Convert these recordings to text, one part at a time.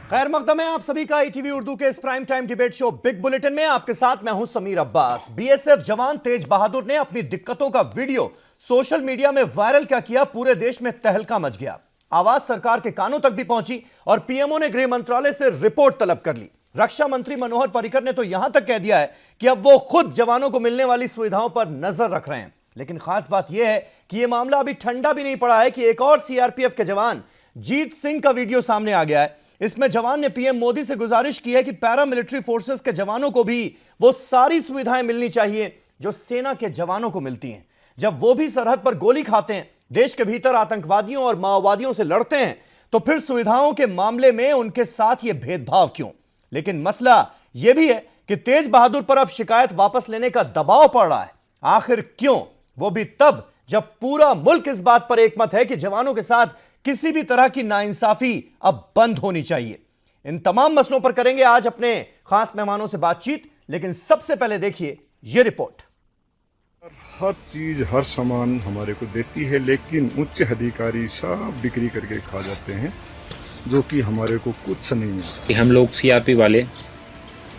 खैर मकदम है आप सभी का ईटीवी उर्दू के इस prime time debate show big bulletin में आपके साथ मैं हूं समीर अब्बास। बीएसएफ जवान तेज बहादुर ने अपनी दिक्कतों का वीडियो सोशल मीडिया में वायरल क्या किया, पूरे देश में तहलका मच गया। आवाज सरकार के कानों तक भी पहुंची और पीएमओ ने गृह मंत्रालय से रिपोर्ट तलब कर ली। रक्षा मंत्री मनोहर पर्रिकर ने तो यहां तक कह दिया है कि अब वो खुद जवानों को मिलने वाली सुविधाओं पर नजर रख रहे हैं। लेकिन खास बात यह है कि यह मामला अभी ठंडा भी नहीं पड़ा है कि एक और सीआरपीएफ के जवान जीत सिंह का वीडियो सामने आ गया है। इसमें जवान ने पीएम मोदी से गुजारिश की है कि पैरामिलिट्री फोर्सेस के जवानों को भी वो सारी सुविधाएं मिलनी चाहिए जो सेना के जवानों को मिलती हैं। जब वो भी सरहद पर गोली खाते हैं, देश के भीतर आतंकवादियों और माओवादियों से लड़ते हैं, तो फिर सुविधाओं के मामले में उनके साथ ये भेदभाव क्यों? लेकिन मसला यह भी है कि तेज बहादुर पर अब शिकायत वापस लेने का दबाव पड़ रहा है। आखिर क्यों? वो भी तब जब पूरा मुल्क इस बात पर एकमत है कि जवानों के साथ किसी भी तरह की नाइंसाफी अब बंद होनी चाहिए। इन तमाम मसलों पर करेंगे आज अपने खास मेहमानों से बातचीत, लेकिन सबसे पहले देखिए यह रिपोर्ट। हर चीज हर सामान हमारे को देती है, लेकिन उच्च अधिकारी सब बिक्री करके खा जाते हैं, जो कि हमारे को कुछ नहीं है। हम लोग सीआरपी वाले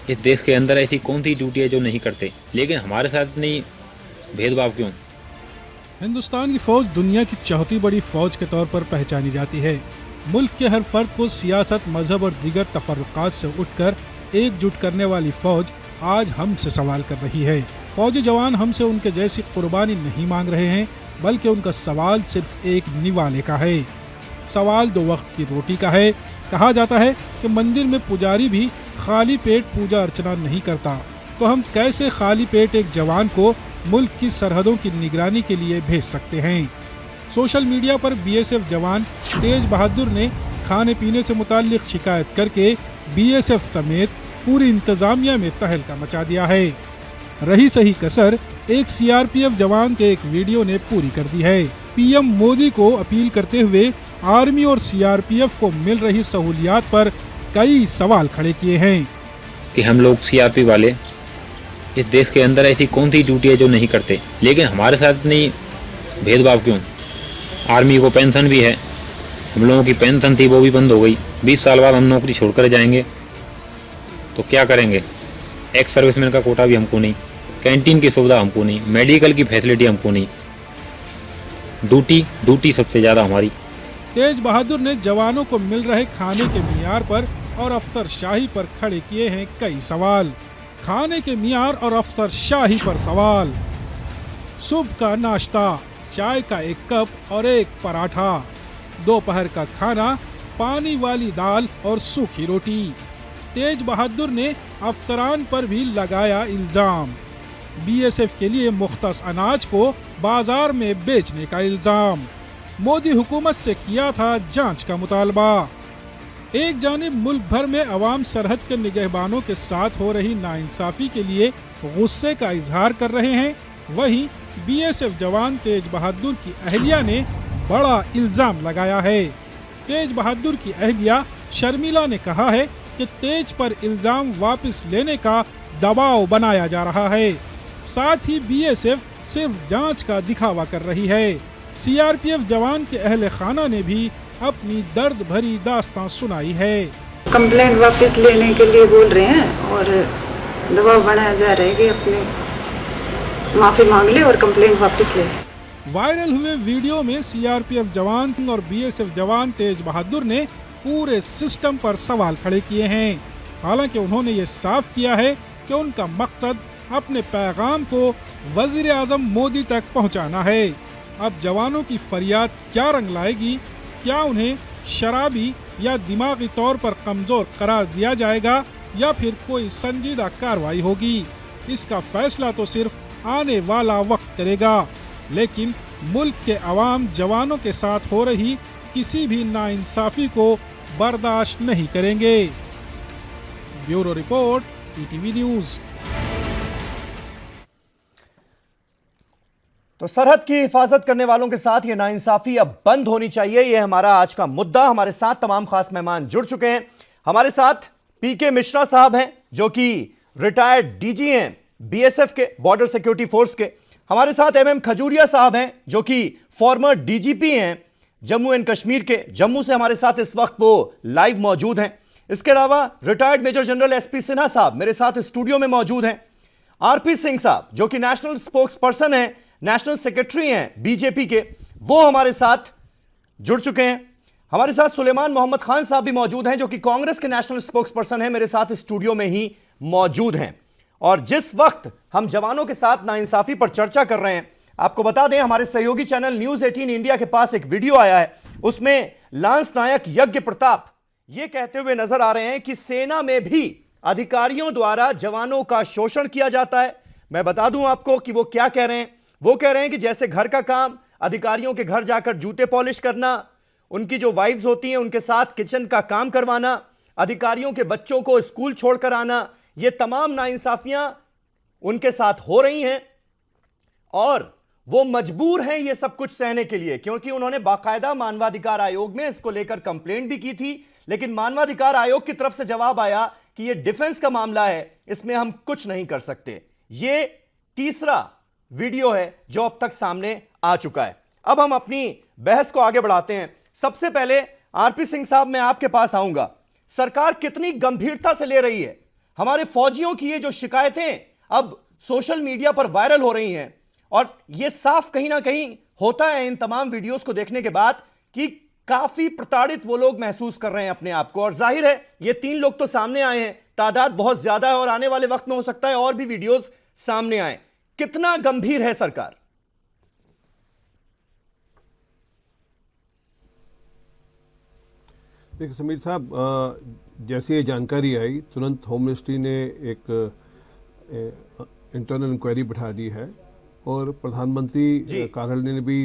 इस देश के अंदर ऐसी कौन सी ड्यूटी है जो नहीं करते, लेकिन हमारे साथ नहीं भेदभाव क्यों? हिंदुस्तान की फौज दुनिया की चौथी बड़ी फौज के तौर पर पहचानी जाती है। मुल्क के हर फर्द को सियासत, मजहब और दीगर तफर्रुकात से उठकर एकजुट करने वाली फौज आज हमसे सवाल कर रही है। फौजी जवान हमसे उनके जैसी कुर्बानी नहीं मांग रहे हैं, बल्कि उनका सवाल सिर्फ एक निवाले का है। सवाल 2 वक्त की रोटी का है। कहा जाता है कि मंदिर में पुजारी भी खाली पेट पूजा अर्चना नहीं करता, तो हम कैसे खाली पेट एक जवान को मुल्क की सरहदों की निगरानी के लिए भेज सकते हैं? सोशल मीडिया पर बीएसएफ जवान तेज बहादुर ने खाने पीने से मुताल्लिक शिकायत करके बीएसएफ समेत पूरी इंतजामिया में तहलका मचा दिया है। रही सही कसर एक सीआरपीएफ जवान के एक वीडियो ने पूरी कर दी है। पीएम मोदी को अपील करते हुए आर्मी और सीआरपीएफ को मिल रही सहूलियात पर कई सवाल खड़े किए हैं कि हम लोग सीआरपी वाले इस देश के अंदर ऐसी कौन सी ड्यूटी है जो नहीं करते, लेकिन हमारे साथ नहीं भेदभाव क्यों? आर्मी को पेंशन भी है, हम लोगों की पेंशन थी वो भी बंद हो गई। 20 साल बाद हम नौकरी छोड़कर जाएंगे तो क्या करेंगे? एक्स सर्विसमैन का कोटा भी हमको नहीं, कैंटीन की सुविधा हमको नहीं, मेडिकल की फैसिलिटी हमको नहीं, ड्यूटी सबसे ज़्यादा हमारी। तेज बहादुर ने जवानों को मिल रहे खाने के मियार पर और अफसरशाही पर खड़े किए हैं कई सवाल। खाने के मियार और अफसरशाही पर सवाल। सुबह का नाश्ता, चाय का 1 कप और 1 पराठा। दोपहर का खाना, पानी वाली दाल और सूखी रोटी। तेज बहादुर ने अफसरान पर भी लगाया इल्जाम। बीएसएफ के लिए मुख्तस अनाज को बाजार में बेचने का इल्जाम। मोदी हुकूमत से किया था जांच का मुतालबा। एक जानिब मुल्क भर में अवाम सरहद के निगहबानों के साथ हो रही नाइंसाफी के लिए गुस्से का इजहार कर रहे हैं, वहीं बीएसएफ जवान तेज बहादुर की अहलिया ने बड़ा इल्जाम लगाया है। तेज बहादुर की अहलिया शर्मिला ने कहा है कि तेज पर इल्जाम वापस लेने का दबाव बनाया जा रहा है। साथ ही बीएसएफ सिर्फ जांच का दिखावा कर रही है। सीआरपीएफ जवान के अहले खाना ने भी अपनी दर्द भरी दास्तां सुनाई है। कंप्लेंट वापस लेने के लिए बोल रहे हैं और दबाव बनाया जा रहा है कि अपने माफी मांग ले और कंप्लेंट वापस ले। वायरल हुए वीडियो में सीआरपीएफ जवान और बीएसएफ जवान तेज बहादुर ने पूरे सिस्टम पर सवाल खड़े किए हैं। हालांकि उन्होंने ये साफ किया है कि उनका मकसद अपने पैगाम को वजीर आजम मोदी तक पहुंचाना है। अब जवानों की फरियाद क्या रंग लाएगी? क्या उन्हें शराबी या दिमागी तौर पर कमजोर करार दिया जाएगा या फिर कोई संजीदा कार्रवाई होगी? इसका फैसला तो सिर्फ आने वाला वक्त करेगा। लेकिन मुल्क के अवाम जवानों के साथ हो रही किसी भी नाइंसाफी को बर्दाश्त नहीं करेंगे। Bureau report, ETV news. तो सरहद की हिफाजत करने वालों के साथ ये नाइंसाफी अब बंद होनी चाहिए, यह हमारा आज का मुद्दा। हमारे साथ तमाम खास मेहमान जुड़ चुके हैं। हमारे साथ पीके मिश्रा साहब हैं जो कि रिटायर्ड डीजी हैं बीएसएफ के, बॉर्डर सिक्योरिटी फोर्स के। हमारे साथ एमएम खजूरिया साहब हैं जो कि फॉर्मर डीजीपी हैं जम्मू एंड कश्मीर के। जम्मू से हमारे साथ इस वक्त वो लाइव मौजूद हैं। इसके अलावा retired major general SP Sinha साहब मेरे साथ स्टूडियो में मौजूद हैं। आरपी सिंह साहब जो कि नेशनल स्पोक्स पर्सन है, नेशनल सेक्रेटरी हैं बीजेपी के, वो हमारे साथ जुड़ चुके हैं। हमारे साथ सुलेमान मोहम्मद खान साहब भी मौजूद हैं जो कि कांग्रेस के नेशनल स्पोक्स पर्सन हैं, मेरे साथ स्टूडियो में ही मौजूद हैं। और जिस वक्त हम जवानों के साथ नाइंसाफी पर चर्चा कर रहे हैं, आपको बता दें हमारे सहयोगी चैनल न्यूज 18 इंडिया के पास एक वीडियो आया है, उसमें लांस नायक यज्ञ प्रताप ये कहते हुए नजर आ रहे हैं कि सेना में भी अधिकारियों द्वारा जवानों का शोषण किया जाता है। मैं बता दूं आपको कि वो क्या कह रहे हैं। वो कह रहे हैं कि जैसे घर का काम, अधिकारियों के घर जाकर जूते पॉलिश करना, उनकी जो वाइफ्स होती हैं उनके साथ किचन का काम करवाना, अधिकारियों के बच्चों को स्कूल छोड़कर आना, ये तमाम नाइंसाफियां उनके साथ हो रही हैं और वो मजबूर हैं ये सब कुछ सहने के लिए, क्योंकि उन्होंने बाकायदा मानवाधिकार आयोग में इसको लेकर कंप्लेंट भी की थी, लेकिन मानवाधिकार आयोग की तरफ से जवाब आया कि ये डिफेंस का मामला है, इसमें हम कुछ नहीं कर सकते। ये तीसरा वीडियो है जो अब तक सामने आ चुका है। अब हम अपनी बहस को आगे बढ़ाते हैं। सबसे पहले आरपी सिंह साहब मैं आपके पास आऊंगा। सरकार कितनी गंभीरता से ले रही है हमारे फौजियों की ये जो शिकायतें अब सोशल मीडिया पर वायरल हो रही हैं, और ये साफ कहीं ना कहीं होता है इन तमाम वीडियोस को देखने के बाद कि काफी प्रताड़ित वो लोग महसूस कर रहे हैं अपने आप को। और जाहिर है ये 3 लोग तो सामने आए हैं, तादाद बहुत ज्यादा है और आने वाले वक्त में हो सकता है और भी वीडियोस सामने आए। कितना गंभीर है सरकार? देखिए समीर साहब, जैसे ये जानकारी आई तुरंत होम मिनिस्ट्री ने एक इंटरनल इंक्वायरी बैठा दी है और प्रधानमंत्री कार्यालय ने भी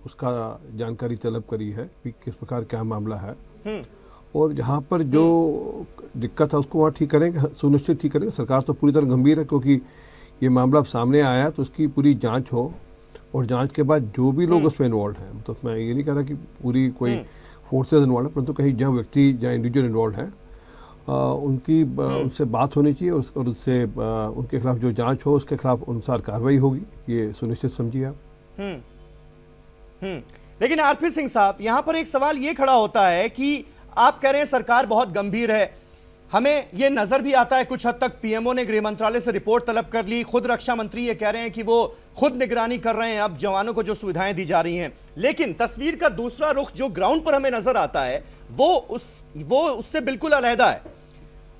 उसका जानकारी तलब करी है कि किस प्रकार क्या मामला है और जहाँ पर जो दिक्कत है उसको वहाँ ठीक करेंगे, सुनिश्चित ठीक करेंगे। सरकार तो पूरी तरह गंभीर है क्योंकि ये मामला अब सामने आया है तो उसकी पूरी जांच हो और जांच के बाद जो भी लोग उसमें इन्वॉल्व हैं, तो मैं ये नहीं कह रहा कि पूरी कोई फोर्सेज इन्वॉल्व है, परंतु कहीं जहाँ व्यक्ति जहाँ इंडिविजुअल इन्वॉल्व हैं उनकी उनसे बात होनी चाहिए और उससे उनके खिलाफ जो जांच हो उसके खिलाफ अनुसार कार्रवाई होगी, ये सुनिश्चित समझिए आप। लेकिन आरपी सिंह साहब यहां पर एक सवाल ये खड़ा होता है कि आप कह रहे हैं सरकार बहुत गंभीर है, हमें यह नजर भी आता है कुछ हद तक पीएमओ ने गृह मंत्रालय से रिपोर्ट तलब कर ली, खुद रक्षा मंत्री ये कह रहे हैं कि वो खुद निगरानी कर रहे हैं अब जवानों को जो सुविधाएं दी जा रही हैं। लेकिन तस्वीर का दूसरा रुख जो ग्राउंड पर हमें नजर आता है वो उससे बिल्कुल अलहदा है।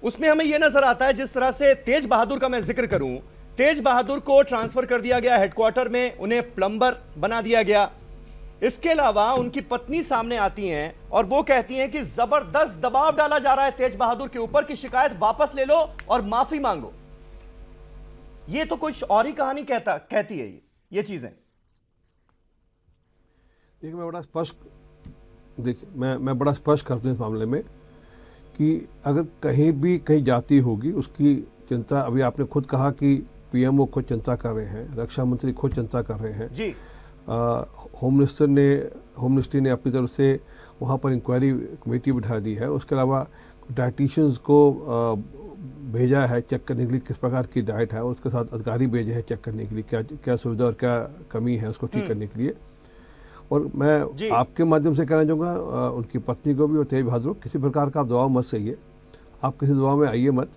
उसमें हमें यह नजर आता है जिस तरह से तेज बहादुर का मैं जिक्र करूं, तेज बहादुर को ट्रांसफर कर दिया गया हेडक्वार्टर में, उन्हें प्लम्बर बना दिया गया। इसके अलावा उनकी पत्नी सामने आती हैं और वो कहती हैं कि जबरदस्त दबाव डाला जा रहा है तेज बहादुर के ऊपर कि शिकायत वापस ले लो और माफी मांगो। ये तो कुछ और ही कहानी कहती है ये चीजें। देखिए मैं बड़ा स्पष्ट करता हूं इस मामले में कि अगर कहीं भी कहीं जाती होगी उसकी चिंता, अभी आपने खुद कहा कि पीएमओ खुद चिंता कर रहे हैं, रक्षा मंत्री खुद चिंता कर रहे हैं जी। होम मिनिस्ट्री ने अपनी तरफ से वहाँ पर इंक्वायरी कमेटी बिठा दी है। उसके अलावा डाइटिशियंस को भेजा है चेक करने के लिए किस प्रकार की डाइट है, उसके साथ अधिकारी भेजे हैं चेक करने के लिए क्या क्या सुविधा और क्या कमी है उसको ठीक करने के लिए। और मैं आपके माध्यम से कहना चाहूँगा उनकी पत्नी को भी और तेज बहादुर को किसी प्रकार का आप दबाव मत सहिए, आप किसी दबाव में आइए मत।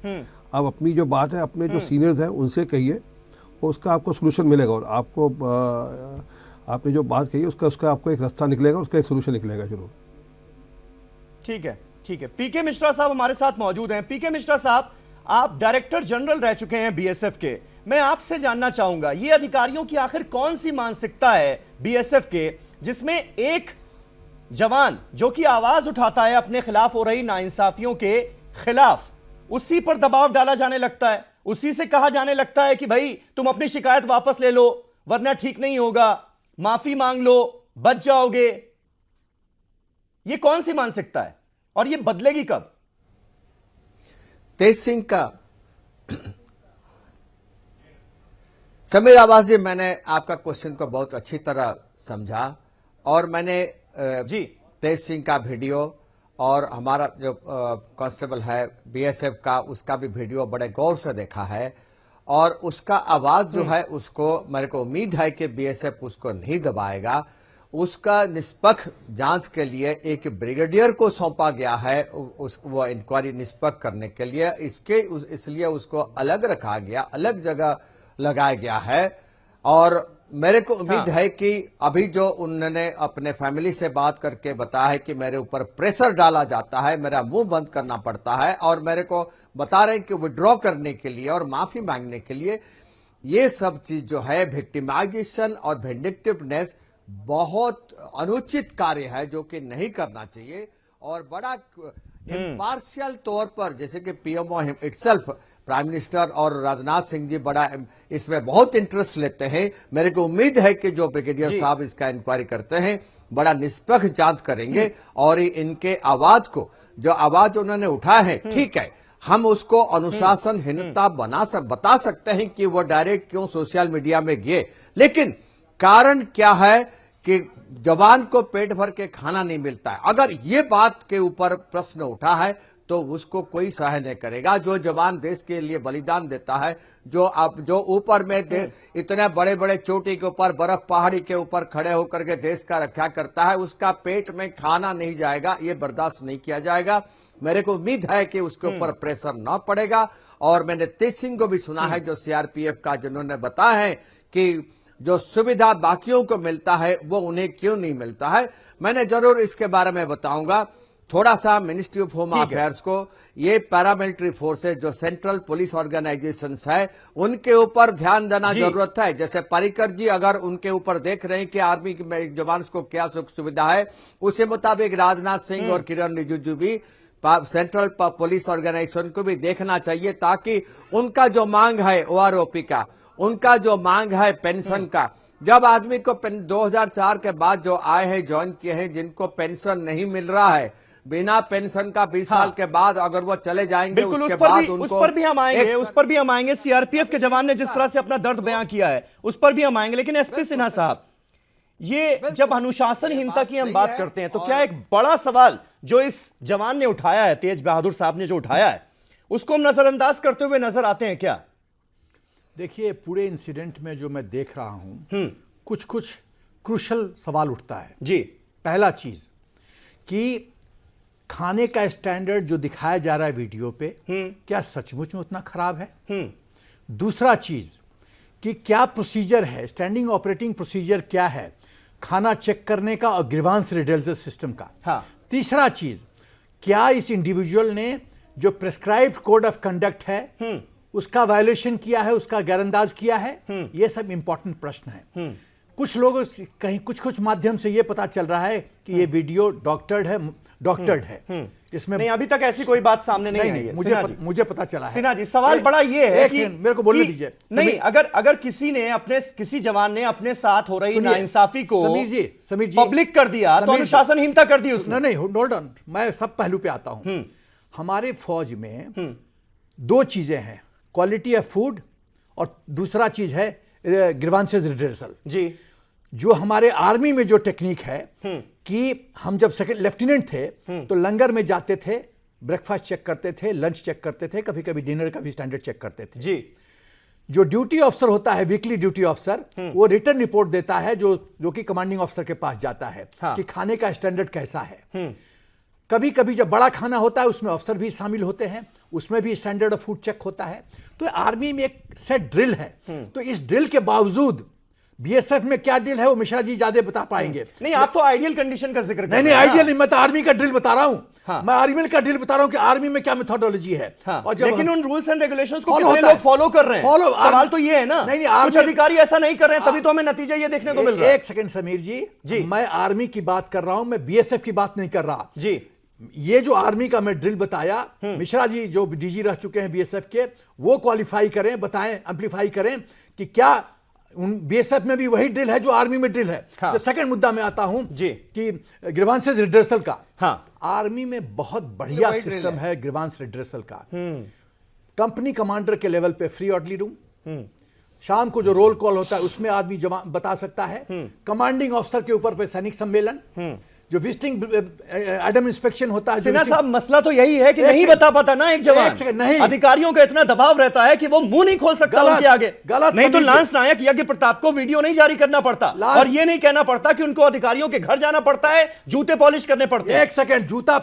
आप अपनी जो बात है अपने जो सीनियर्स हैं उनसे कहिए और उसका आपको सोल्यूशन मिलेगा और आपको आपने जो बात कही उसका आपको एक रास्ता निकलेगा, उसका एक सोल्यूशन निकलेगा जरूर। ठीक है। पीके मिश्रा साहब हमारे साथ मौजूद हैं। पीके मिश्रा साहब, आप डायरेक्टर जनरल रह चुके हैं बीएसएफ के, मैं आपसे जानना चाहूंगा ये अधिकारियों की आखिर कौन सी मानसिकता है बीएसएफ के जिसमें एक जवान जो कि आवाज उठाता है अपने खिलाफ हो रही नाइंसाफियों के खिलाफ, उसी पर दबाव डाला जाने लगता है, उसी से कहा जाने लगता है कि भाई तुम अपनी शिकायत वापस ले लो वरना ठीक नहीं होगा, माफी मांग लो बच जाओगे। ये कौन सी मानसिकता है और ये बदलेगी कब? तेज सिंह का समीर आवाज जी, मैंने आपका क्वेश्चन को बहुत अच्छी तरह समझा और मैंने जी तेज सिंह का वीडियो और हमारा जो कांस्टेबल है बीएसएफ का उसका भी वीडियो बड़े गौर से देखा है और उसका आवाज जो है उसको मेरे को उम्मीद है कि बीएसएफ उसको नहीं दबाएगा। उसका निष्पक्ष जांच के लिए एक ब्रिगेडियर को सौंपा गया है, वो इंक्वायरी निष्पक्ष करने के लिए। इसलिए उसको अलग रखा गया, अलग जगह लगाया गया है। और मेरे को उम्मीद है कि अभी जो उन्होंने अपने फैमिली से बात करके बताया है कि मेरे ऊपर प्रेशर डाला जाता है, मेरा मुंह बंद करना पड़ता है, और मेरे को बता रहे हैं कि विड्रॉ करने के लिए और माफी मांगने के लिए, ये सब चीज जो है विक्टिमाइजेशन और विंडिक्टिवनेस बहुत अनुचित कार्य है, जो कि नहीं करना चाहिए। और बड़ा इम्पार्शियल तौर पर, जैसे कि पीएमओ इटसेल्फ, प्राइम मिनिस्टर और राजनाथ सिंह जी बड़ा इसमें बहुत इंटरेस्ट लेते हैं। मेरे को उम्मीद है कि जो ब्रिगेडियर साहब इसका इंक्वायरी करते हैं बड़ा निष्पक्ष जांच करेंगे, और इनके आवाज को, जो आवाज उन्होंने उठाया है, ठीक है, हम उसको अनुशासनहीनता बता सकते हैं कि वो डायरेक्ट क्यों सोशल मीडिया में गए, लेकिन कारण क्या है कि जवान को पेट भर के खाना नहीं मिलता है। अगर ये बात के ऊपर प्रश्न उठा है तो उसको कोई सहाय नहीं करेगा। जो जवान देश के लिए बलिदान देता है, जो ऊपर में इतने बड़े बड़े चोटी के ऊपर, बर्फ पहाड़ी के ऊपर खड़े होकर के देश का रक्षा करता है, उसका पेट में खाना नहीं जाएगा, ये बर्दाश्त नहीं किया जाएगा। मेरे को उम्मीद है कि उसके ऊपर प्रेशर न पड़ेगा। और मैंने तेज सिंह को भी सुना है, जो सीआरपीएफ का, जिन्होंने बताया है कि जो सुविधा बाकियों को मिलता है वो उन्हें क्यों नहीं मिलता है। मैंने जरूर इसके बारे में बताऊंगा। थोड़ा सा मिनिस्ट्री ऑफ होम अफेयर्स को, ये पैरामिलिट्री फोर्सेज जो सेंट्रल पुलिस ऑर्गेनाइजेशंस है, उनके ऊपर ध्यान देना जरूरत है। जैसे पर्रिकर जी अगर उनके ऊपर देख रहे हैं कि आर्मी में जवान को क्या सुख सुविधा है, उसी मुताबिक राजनाथ सिंह और किरण रिजिजू भी सेंट्रल पुलिस ऑर्गेनाइजेशन को भी देखना चाहिए, ताकि उनका जो मांग है ओआरओपी का, उनका जो मांग है पेंशन का, जब आदमी को 2004 के बाद जो आए हैं, ज्वाइन किए हैं, जिनको पेंशन नहीं मिल रहा है, बिना पेंशन का 20 साल के बाद अगर वो चले जाएंगे, उसके बाद उनको, उस पर भी हम आएंगे। सीआरपीएफ के जवान ने जिस तरह से अपना दर्द बयां किया है, उस पर भी हम आएंगे। लेकिन एसपी सिन्हा साहब, ये जब अनुशासनहीनता की हम बात करते हैं, तो क्या एक बड़ा सवाल जो इस जवान ने उठाया है, तेज बहादुर साहब ने जो उठाया है, उसको हम नजरअंदाज करते हुए नजर आते हैं क्या? देखिए, पूरे इंसिडेंट में जो मैं देख रहा हूं, कुछ क्रूशल सवाल उठता है जी। पहला चीज कि खाने का स्टैंडर्ड जो दिखाया जा रहा है वीडियो पे, क्या सचमुच में उतना खराब है? दूसरा चीज कि क्या प्रोसीजर है, स्टैंडिंग ऑपरेटिंग प्रोसीजर क्या है खाना चेक करने का और ग्रीवांस रिडल्स सिस्टम का। हाँ। तीसरा चीज, क्या इस इंडिविजुअल ने जो प्रेस्क्राइब्ड कोड ऑफ कंडक्ट है उसका वायलेशन किया है, उसका गैरअंदाज किया है? ये सब इंपॉर्टेंट प्रश्न है। कुछ लोग कहीं कुछ माध्यम से ये पता चल रहा है कि ये वीडियो डॉक्टर्ड है। इसमें नहीं, अभी तक ऐसी कोई बात सामने नहीं आई है। मुझे पता चला है। सिन्हा जी, सवाल बड़ा ये है कि मेरे को बोलने दीजिए। नहीं, अगर किसी जवान ने अपने साथ हो रही नाइंसाफी को समीर जी पब्लिक कर दिया, तो अनुशासनहीनता कर दी उसने। नहीं, होल्ड ऑन, मैं सब पहलू पे आता हूं। हमारे फौज में दो चीजें हैं, क्वालिटी ऑफ फूड, और दूसरा चीज है ग्रीवांसेस रिड्रेसल जी। जो हमारे आर्मी में जो टेक्निक है कि हम जब सेकंड लेफ्टिनेंट थे तो लंगर में जाते थे, ब्रेकफास्ट चेक करते थे, लंच चेक करते थे, कभी कभी डिनर का भी स्टैंडर्ड चेक करते थे जी। जो ड्यूटी ऑफिसर होता है, वीकली ड्यूटी ऑफिसर, वो रिटर्न रिपोर्ट देता है जो कि कमांडिंग ऑफिसर के पास जाता है कि खाने का स्टैंडर्ड कैसा है। कभी कभी जब बड़ा खाना होता है उसमें अफसर भी शामिल होते हैं, उसमें भी स्टैंडर्ड ऑफ फूड चेक होता है। तो आर्मी में एक सेट ड्रिल है। तो इस ड्रिल के बावजूद बीएसएफ में क्या ड्रिल है वो मिश्रा जी ज्यादा बता पाएंगे। नहीं, आप तो आइडियल कंडीशन का जिक्र कर रहे हैं। नहीं, आइडियल नहीं, मैं तो आर्मी का ड्रिल बता रहा हूं। हाँ। मैं आर्मी का ड्रिल बता रहा हूं कि आर्मी में क्या मेथोडोलॉजी है। हाँ। और लेकिन उन रूल्स एंड रेगुलेशंस को कितने लोग फॉलो कर रहे हैं? सवाल तो ये है ना। नहीं, कुछ अधिकारी ऐसा नहीं कर रहे हैं, तभी तो हमें नतीजा ये देखने को मिल रहा है। एक सेकंड समीर जी, मैं आर्मी की बात कर रहा हूं, मैं बीएसएफ की बात नहीं कर रहा जी। ये जो आर्मी का मैं ड्रिल बताया, मिश्रा जी जो डीजी रह चुके हैं बीएसएफ के, वो क्वालिफाई करें, बताएं, एम्पलीफाई करें कि क्या उन बीएसएफ में भी वही ड्रिल है जो आर्मी में ड्रिल है। हाँ। जो सेकंड मुद्दा में आता हूं जी कि ग्रीवांसेस रिड्रेसल का। हाँ। आर्मी में बहुत बढ़िया सिस्टम है ग्रीवांस रिड्रेसल का। कंपनी कमांडर के लेवल पे फ्री ऑर्डरली रूम, शाम को जो रोल कॉल होता है उसमें आदमी बता सकता है। कमांडिंग ऑफिसर के ऊपर पे सैनिक सम्मेलन, जो विजिटिंग एडम इंस्पेक्शन होता है। सिन्हा साहब, मसला तो यही है कि नहीं बता पाता ना एक जवान, नहीं, अधिकारियों का इतना दबाव रहता है कि वो मुंह नहीं खोल सकता उनके आगे। नहीं तो लांस नायक यज्ञ प्रताप को वीडियो नहीं जारी करना पड़ता और ये नहीं कहना पड़ता कि उनको अधिकारियों के घर जाना पड़ता है, जूते पॉलिश करने पड़ते हैं। एक सेकंड, जूता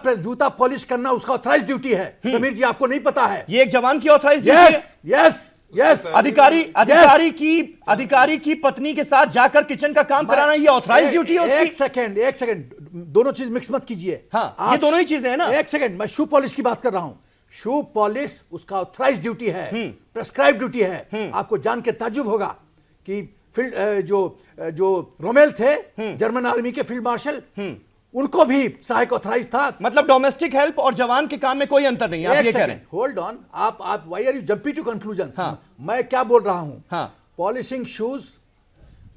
पॉलिश करना उसका ऑथराइज ड्यूटी है। समीर जी, आपको नहीं पता है? ये एक जवान की ऑथराइज ड्यूटी है। यस, अधिकारी की पत्नी के साथ जाकर किचन का काम कराना ये ऑथराइज ड्यूटी है उसकी। एक सेकंड, दोनों चीज मिक्स मत कीजिए। हाँ, ये दोनों ही चीजें हैं ना। एक सेकंड, मैं शू पॉलिश की बात कर रहा हूं। शू पॉलिश उसका ऑथराइज ड्यूटी है, प्रेस्क्राइब ड्यूटी है। आपको जान के ताज्जुब होगा कि फील्ड जो रोमेल थे, जर्मन आर्मी के फील्ड मार्शल, उनको भी सहायक ऑथराइज था। मतलब डोमेस्टिक हेल्प और जवान के काम में कोई अंतर नहीं है, आप ये कह रहे हैं। होल्ड ऑन, आप why are you jumping to conclusions? मैं क्या बोल रहा हूं? पॉलिशिंग शूज,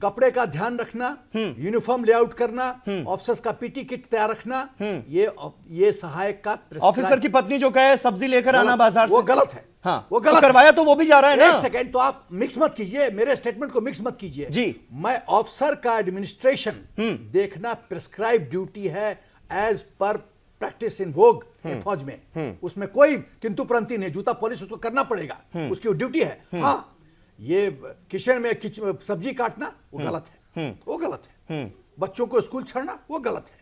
कपड़े का ध्यान रखना, यूनिफॉर्म लेआउट करना, ऑफिसर्स का पीटी किट तैयार रखना, ये सहायक का। ऑफिसर की पत्नी जो कहे सब्जी लेकर आना बाजार से, वो गलत है। हाँ, वो गलत करवाया तो वो भी जा रहा है ना। एक सेकंड, तो आप मिक्स मत कीजिए, मेरे स्टेटमेंट को मिक्स मत कीजिए जी। मैं ऑफिसर का एडमिनिस्ट्रेशन देखना प्रिस्क्राइब ड्यूटी है एज पर प्रैक्टिस इन वोग फौज में। उसमें कोई किंतु परंतु नहीं, जूता पॉलिश उसको करना पड़ेगा, उसकी ड्यूटी है। हाँ, ये किचन में सब्जी काटना वो गलत है, वो गलत है। बच्चों को स्कूल छोड़ना वो गलत है।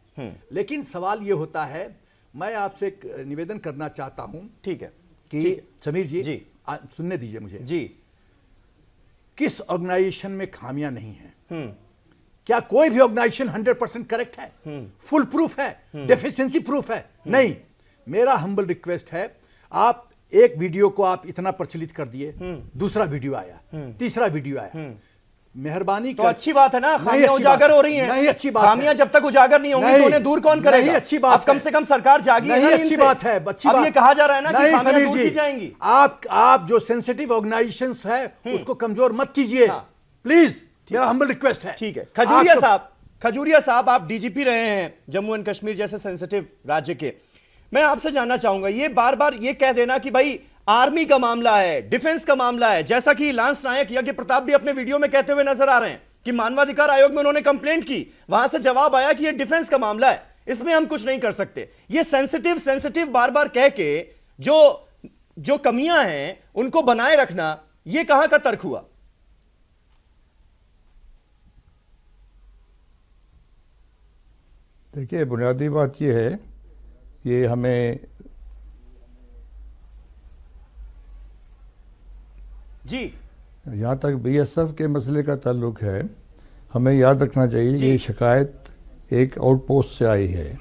लेकिन सवाल ये होता है, मैं आपसे एक निवेदन करना चाहता हूं, ठीक है, कि समीर जी, सुनने दीजिए मुझे जी। किस ऑर्गेनाइजेशन में खामियां नहीं है? क्या कोई भी ऑर्गेनाइजेशन 100% करेक्ट है, फुल प्रूफ है, डेफिशिएंसी प्रूफ है? नहीं। मेरा हम्बल रिक्वेस्ट है, आप एक वीडियो को आप इतना प्रचलित कर दिए, दूसरा वीडियो आया, तीसरा वीडियो आया, मेहरबानी तो अच्छी बात है ना, खामियां उजागर हो रही हैं। नहीं, अच्छी बात। खामियां जब तक उजागर नहीं होंगी तो उन्हें दूर कौन करेगा? नहीं, अच्छी बात। अब कम से कम सरकार जागी है ना। अच्छी बात है, अच्छी बात। अब ये कहा जा रहा है ना कि खामियां दूर की जाएंगी। आप जो सेंसिटिव ऑर्गेनाइजेशंस है उसको कमजोर मत कीजिए, प्लीज, मेरा हम्बल रिक्वेस्ट है। ठीक है, खजूरिया साहब, आप डीजीपी रहे हैं जम्मू एंड कश्मीर जैसे सेंसिटिव राज्य के। मैं आपसे जानना चाहूंगा, ये बार बार ये कह देना कि भाई आर्मी का मामला है, डिफेंस का मामला है, जैसा कि लांस नायक यज्ञ प्रताप भी अपने वीडियो में कहते हुए नजर आ रहे हैं कि मानवाधिकार आयोग में उन्होंने कंप्लेंट की, वहां से जवाब आया कि ये डिफेंस का मामला है, इसमें हम कुछ नहीं कर सकते। ये सेंसिटिव बार बार कह के जो कमियां हैं उनको बनाए रखना, ये कहां का तर्क हुआ? देखिए, बुनियादी बात यह है, ये हमें जी, यहाँ तक बीएसएफ के मसले का ताल्लुक है, हमें याद रखना चाहिए ये शिकायत एक आउटपोस्ट से आई है।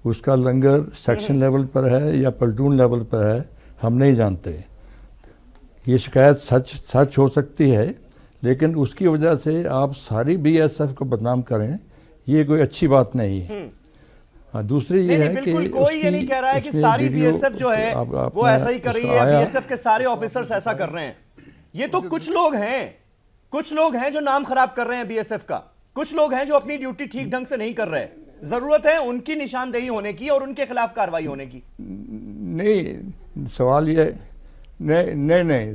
उसका लंगर सेक्शन लेवल पर है या प्लाटून लेवल पर है, हम नहीं जानते। ये शिकायत सच हो सकती है, लेकिन उसकी वजह से आप सारी बीएसएफ को बदनाम करें, ये कोई अच्छी बात नहीं है। दूसरी ये है कि कोई ये नहीं कह रहा है कि सारी बीएसएफ जो है वो ऐसा ही कर रही है, बीएसएफ के सारे ऑफिसर्स ऐसा कर रहे हैं। ये तो कुछ लोग हैं जो नाम खराब कर रहे हैं बीएसएफ का, कुछ लोग हैं जो अपनी ड्यूटी ठीक ढंग से नहीं कर रहे। जरूरत है उनकी निशानदेही होने की और उनके खिलाफ कार्रवाई होने की। नहीं, सवाल ये नहीं,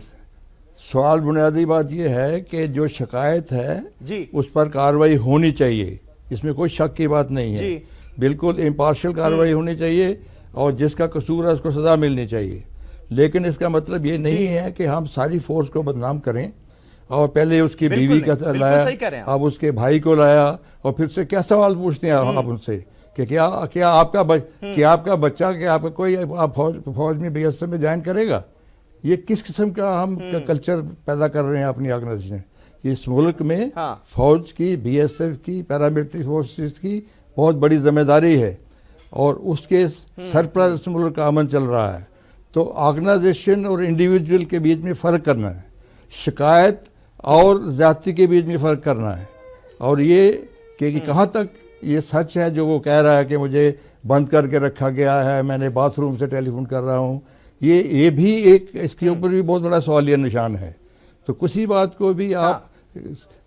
सवाल बुनियादी बात यह है कि जो शिकायत है जी, उस पर कार्रवाई होनी चाहिए, इसमें कोई शक की बात नहीं है। बिल्कुल इम्पार्शियल कार्रवाई होनी चाहिए और जिसका कसूर है उसको सजा मिलनी चाहिए। लेकिन इसका मतलब ये नहीं है कि हम सारी फोर्स को बदनाम करें और पहले उसकी बीवी का लाया, अब उसके भाई को लाया और फिर से क्या सवाल पूछते हैं आप उनसे कि क्या आपका बच्चा, क्या आपका कोई आप फौज में बीएसएफ में ज्वाइन करेगा? ये किस किस्म का हम कल्चर पैदा कर रहे हैं अपनी ऑर्गेनाइजेशन? इस मुल्क में फौज की, बीएसएफ की, पैरामिलिट्री फोर्सेस की बहुत बड़ी जिम्मेदारी है और उसके सर पर इस मुल्क का अमन चल रहा है। तो ऑर्गेनाइजेशन और इंडिविजुअल के बीच में फ़र्क करना है, शिकायत और ज़्यादती के बीच में फ़र्क करना है। और ये कि कहाँ तक ये सच है जो वो कह रहा है कि मुझे बंद करके रखा गया है, मैंने बाथरूम से टेलीफोन कर रहा हूँ, ये भी एक, इसके ऊपर भी बहुत बड़ा सवालिया निशान है। तो किसी बात को भी आप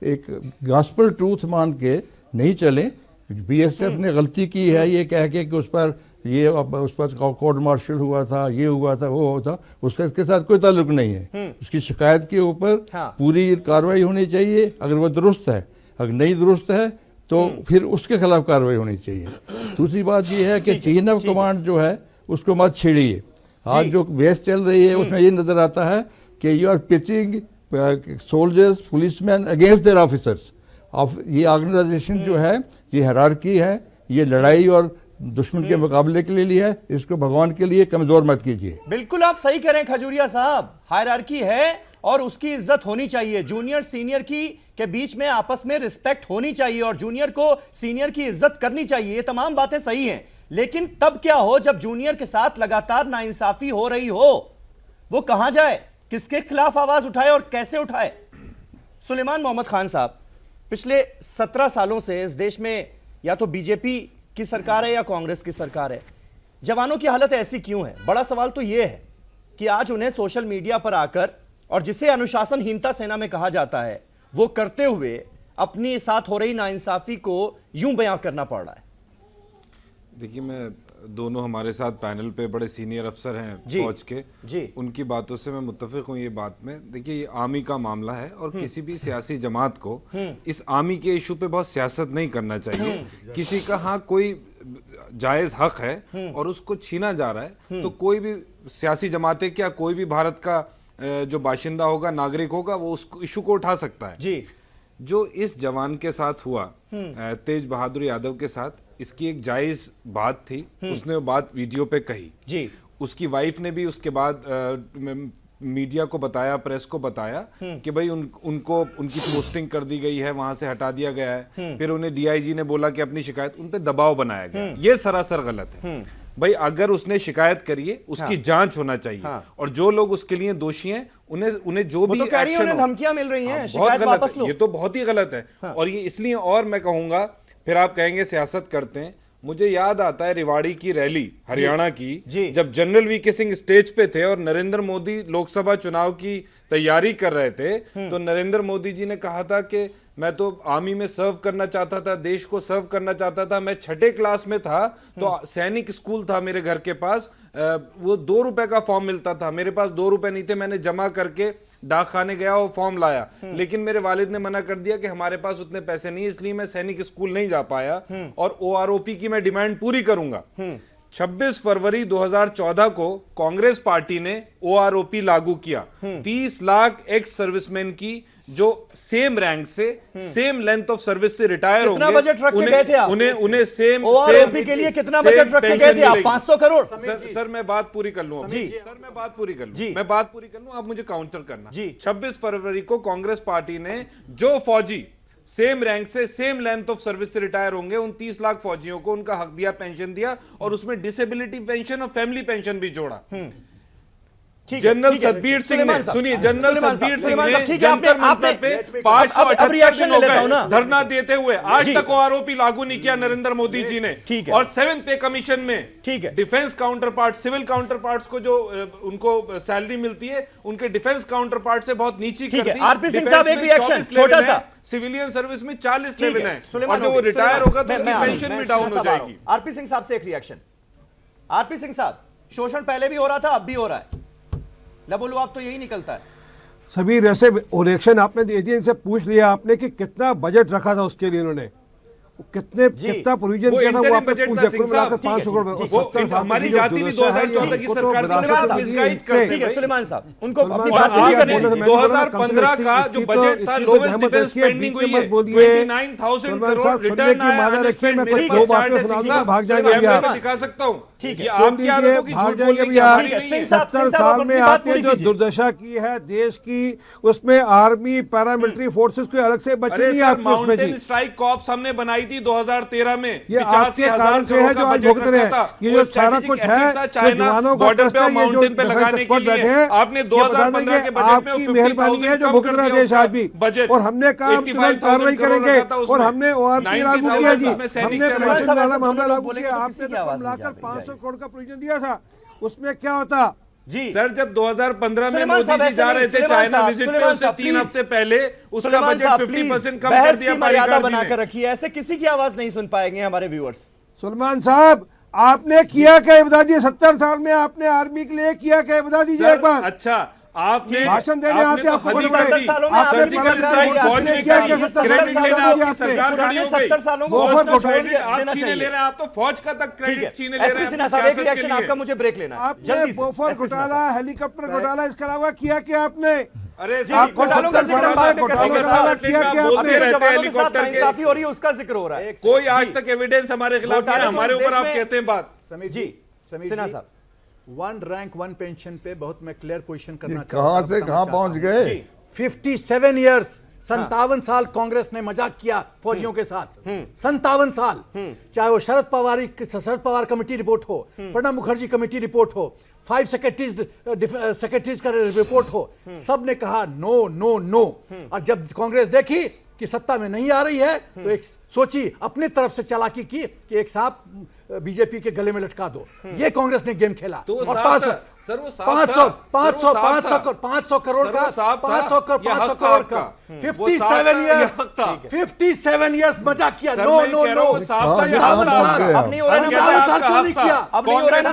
एक गॉस्पेल ट्रूथ मान के नहीं चलें। बीएसएफ ने गलती की है ये कह के कि उस पर कोर्ट मार्शल हुआ था, ये हुआ था, वो हुआ था, उसके साथ कोई ताल्लुक नहीं है। उसकी शिकायत के ऊपर पूरी कार्रवाई होनी चाहिए अगर वो दुरुस्त है। अगर नहीं दुरुस्त है तो फिर उसके खिलाफ कार्रवाई होनी चाहिए। दूसरी बात ये है कि चेन ऑफ कमांड जो है उसको मत छेड़िए। आज जो बेस चल रही है उसमें ये नजर आता है कि you are pitching soldiers policemen against their officers. ये ऑर्गेनाइजेशन जो है ये हायरार्की है, ये लड़ाई और दुश्मन के मुकाबले के लिए है, इसको भगवान के लिए कमजोर मत कीजिए। बिल्कुल आप सही कह रहे हैं खजूरिया साहब, हायरार्की है और उसकी इज्जत होनी चाहिए। जूनियर सीनियर की के बीच में आपस में रिस्पेक्ट होनी चाहिए और जूनियर को सीनियर की इज्जत करनी चाहिए। ये तमाम बातें सही हैं, लेकिन तब क्या हो जब जूनियर के साथ लगातार नाइंसाफी हो रही हो? वो कहां जाए, किसके खिलाफ आवाज उठाए और कैसे उठाए? सुलेमान मोहम्मद खान साहब, पिछले 17 सालों से इस देश में या तो बीजेपी की सरकार है या कांग्रेस की सरकार है, जवानों की हालत ऐसी क्यों है? बड़ा सवाल तो यह है कि आज उन्हें सोशल मीडिया पर आकर, और जिसे अनुशासनहीनता सेना में कहा जाता है, वो करते हुए अपनी साथ हो रही नाइंसाफी को यूं बयां करना पड़ रहा है। देखिए, मैं दोनों हमारे साथ पैनल पे बड़े सीनियर अफसर हैं फौज के जी, उनकी बातों से मैं मुत्तफिक हूँ ये बात में। देखिए, ये आर्मी का मामला है और किसी भी सियासी जमात को इस आर्मी के इशू पे बहुत सियासत नहीं करना चाहिए। किसी का हाँ कोई जायज हक है और उसको छीना जा रहा है, तो कोई भी सियासी जमातें क्या कोई भी भारत का जो बाशिंदा होगा, नागरिक होगा, वो उस इशू को उठा सकता है जी। जो इस जवान के साथ हुआ, तेज बहादुर यादव के साथ, इसकी एक जायज बात थी, उसने वो बात वीडियो पे कही जी। उसकी वाइफ ने भी उसके बाद मीडिया को बताया, प्रेस को बताया कि भाई उनको उनकी पोस्टिंग कर दी गई है, वहां से हटा दिया गया है। फिर उन्हें डीआईजी ने बोला कि अपनी शिकायत, उन पे दबाव बनाया गया। ये सरासर गलत है भाई। अगर उसने शिकायत करी है, उसकी जांच होना चाहिए और जो लोग उसके लिए दोषी हैं उन्हें जो भी एक्शन हो, धमकियां मिल रही हैं, बहुत गलत है। ये तो बहुत ही गलत है और ये इसलिए, और मैं कहूंगा, फिर आप कहेंगे सियासत करते हैं। मुझे याद आता है रेवाड़ी की रैली हरियाणा की, जब जनरल वीके सिंह स्टेज पे थे और नरेंद्र मोदी लोकसभा चुनाव की तैयारी कर रहे थे, तो नरेंद्र मोदी जी ने कहा था कि मैं तो आर्मी में सर्व करना चाहता था, देश को सर्व करना चाहता था। मैं 6ठी क्लास में था तो सैनिक स्कूल था मेरे घर के पास, वो 2 रुपए का फॉर्म मिलता था, मेरे पास 2 रुपए नहीं थे, मैंने जमा करके डाक खाने गया, वो फॉर्म लाया, लेकिन मेरे वालिद ने मना कर दिया कि हमारे पास उतने पैसे नहीं, इसलिए मैं सैनिक स्कूल नहीं जा पाया और OROP की मैं डिमांड पूरी करूंगा। 26 फरवरी 2014 को कांग्रेस पार्टी ने OROP लागू किया। 30 लाख एक्स सर्विसमैन की जो सेम रैंक से, सेम लेंथ ऑफ सर्विस से रिटायर होंगे, बजट रख के गए थे आप? उन्हें सेम OROP के लिए कितना बजट रख के गए थे आप? 500 करोड़। सर मैं बात पूरी कर लूं जी, सर मैं बात पूरी कर लूं, मैं बात पूरी कर लूं, आप मुझे काउंटर करना जी। 26 फरवरी को कांग्रेस पार्टी ने जो फौजी सेम रैंक से, सेम लेंथ ऑफ सर्विस से रिटायर होंगे, उन 30 लाख फौजियों को उनका हक दिया, पेंशन दिया और उसमें डिसेबिलिटी पेंशन और फैमिली पेंशन भी जोड़ा। जनरल सतबीर सिंह ने, सुनिए, जनरल सतबीर सिंह ने जंतर मंतर पे 578 दिन हो गए धरना देते हुए, आज तक OROP लागू नहीं किया नरेंद्र मोदी जी ने। और 7th पे कमीशन में defence counterpart, civil counterparts को जो उनको सैलरी मिलती है, उनके डिफेंस काउंटर पार्ट से बहुत नीची कर दी। आरपी सिंह साहब एक रिएक्शन छोटा सा, सिविलियन सर्विस में 40 लेवल है और जो वो रिटायर होगा तो उसकी पेंशन भी डाउन हो जाएगी। आरपी सिंह साहब से एक रिएक्शन। आरपी सिंह साहब, शोषण पहले भी हो रहा था, अब भी हो रहा है, बोलो आप तो यही निकलता है। समीर, ऐसे रिएक्शन आपने दिए थे, इनसे पूछ लिया आपने कि कितना बजट रखा था उसके लिए, उन्होंने कितना प्रोविजन किया था, वो आपने पूछ दिया। कुल मिलाकर 500 करोड़। 70 साल हमारी जाति भी 2014 की सरकार सुलेमान साहब, उनको 2015 का जो बजट था, लोवेस्ट डिफेंस स्पेंडिंग हुई है 29,000 करोड़ रिटर्न भाग जाएंगे, दिखा सकता हूँ। ठीक है, भाग जाएंगे भैया। 70 साल में आपने जो दुर्दशा की है देश की, उसमें आर्मी पैरामिलिट्री फोर्सेस कोई अलग से बची नहीं आपको उसमें जी। स्ट्राइक कॉर्प्स हमने बनाई थी 2013 में, ये आपके कारण से है जो आज भुगत रहे हैं। ये जो सारा कुछ है जवानों का कष्ट है, ये जो लगाने के बैठे हैं, आपने 2015 के बजट में आपकी मेहरबानी है जो भुगत रहा है देश आज भी। और हमने कहा तुरंत कार्रवाई करेंगे और हमने ORP लागू किया जी, हमने पेंशन वाला मामला लागू किया। आपने तो मिलाकर 500 करोड़ का प्रोविजन दिया था, उसमें क्या होता जी? सर, जब 2015 में मोदी जी जा रहे थे चाइना विजिट पे, उससे 3 हफ्ते पहले उसका बजट 50% कम कर दिया। मर्यादा बनाकर रखी है, ऐसे किसी की आवाज नहीं सुन पाएंगे हमारे व्यूअर्स। सलमान साहब, आपने किया क्या बता दीजिए? 70 साल में आपने आर्मी के लिए किया क्या बता दीजिए एक बार। अच्छा, आपने भाषण देने आते आपको हदी बड़ी कर दी। सालों में आप आपने सर्जिकल सरकार स्ट्राइक किया, फौज ने आपने क्या किया, किया, 70 क्रेडिट साल लेने दिया आपकी आपने। सरकार खड़ी हो गई। 70 सालों को फौज फौज को को छोड़ क्रेडिट आप देना छीने चाहिए। ले रहे हैं, आप तो फौज का तक ठीक है, क्रेडिट छीने ले रहे एसपी हैं सिन्हा अपनी साहब एक सियासत के रिएक्शन लिए। आपका, मुझे ब्रेक लेना है आपने जल्दी से। बोफोर एसपी सिन्हा घोटाला, हेलीकॉप्टर घोटाला, इसके अलावा किया क्या आपने? अरे आपको घोटालों का जिक्र हम बाद में करेंगे घोटालों साहब। का किया क्या बोलते आपने? रहते हैं जवानों के साथ हेलीकॉप्टर के, नाइंसाफी हो रही है, उसका जिक्र हो रहा है। कोई आज तक एविडेंस हमारे खिलाफ नहीं है, हमारे ऊपर आप कहते हैं बात। समीर जी समीर सिन्हा जी, साहब, 1 रैंक 1 पेंशन पे बहुत मैं क्लियर पोजीशन करना कहां से कहां पहुंच गए? 57 इयर्स, 57 साल कांग्रेस ने मजाक किया फौजियों के साथ। 57 साल, चाहे वो शरद पवार कमेटी रिपोर्ट हो, प्रणब मुखर्जी कमेटी रिपोर्ट हो, 5 सेक्रेटरीज का रिपोर्ट हो, सब ने कहा नो नो नो। और जब कांग्रेस देखी कि सत्ता में नहीं आ रही है तो एक सोची अपनी तरफ से चालाकी की कि एक सांप बीजेपी के गले में लटका दो। ये कांग्रेस ने गेम खेला। तो और सांप था, सर वो सांप था, 500 करोड़ का, 500 करोड़ का, 57 इयर्स मजाक किया। नो नो नो, अब नहीं हो रहा है ना, क्यों नहीं किया? अब नहीं हो रहा है ना,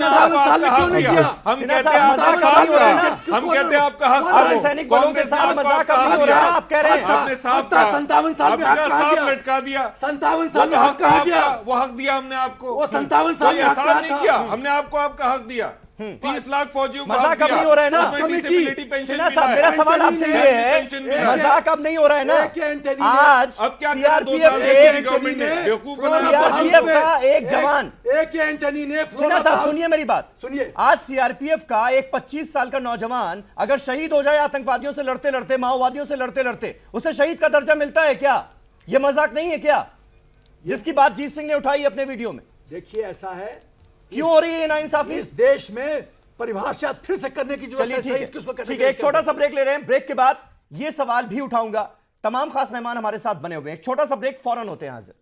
क्यों नहीं किया? हम कहते हैं आपका साफ था, हम कहते हैं आपका हक था। अर्धसैनिक बलों के साथ मजाक अब नहीं हो रहा है, आप कह रहे हैं। आपने साफ था, 57 साल में हक आपका कहा साफ दिया। लटका दिया। 57 साल में हक कहा दिया। वो हक दिया हमने आपको। वो 57 साल कोई में हक एहसान कहा नहीं था। किया, हमने आपको आपका हक दिया। 30 लाख फौजियों को हक मजाक अब दिया। नहीं हो रहा है ना, उसमें डिसेबिलिटी पेंशन सिन्हा मिला साहब, है। मेरा सवाल आपसे ये है, पेंशन मिला है। मजाक अब नहीं हो रहा है ना। एंटनी ने- आज अब क्या करें, 2 सीआरपीएफ साल के की गवर्नमेंट ने बेवकूफ बना सीआरपीएफ का एक जवान, एंटनी ने सिन्हा साहब सुनिए मेरी बात, सुनिए। आज सीआरपीएफ का एक 25 साल का नौजवान अगर शहीद हो जाए आतंकवादियों से लड़ते लड़ते, माओवादियों से लड़ते लड़ते, उसे शहीद का दर्जा मिलता है क्या? यह मजाक नहीं है क्या, जिसकी बात जीत सिंह ने उठाई अपने वीडियो में? देखिए ऐसा है, क्यों हो रही है नाइंसाफी इस देश में परिभाषा फिर से करने की जरूरत चलिए है। ठीक शहीद किसको है, कहते ठीक है, हैं? एक छोटा सा ब्रेक ले रहे हैं। ब्रेक के बाद ये सवाल भी उठाऊंगा। तमाम खास मेहमान हमारे साथ बने हुए हैं। एक छोटा सा ब्रेक, फौरन होते हैं हाजिर।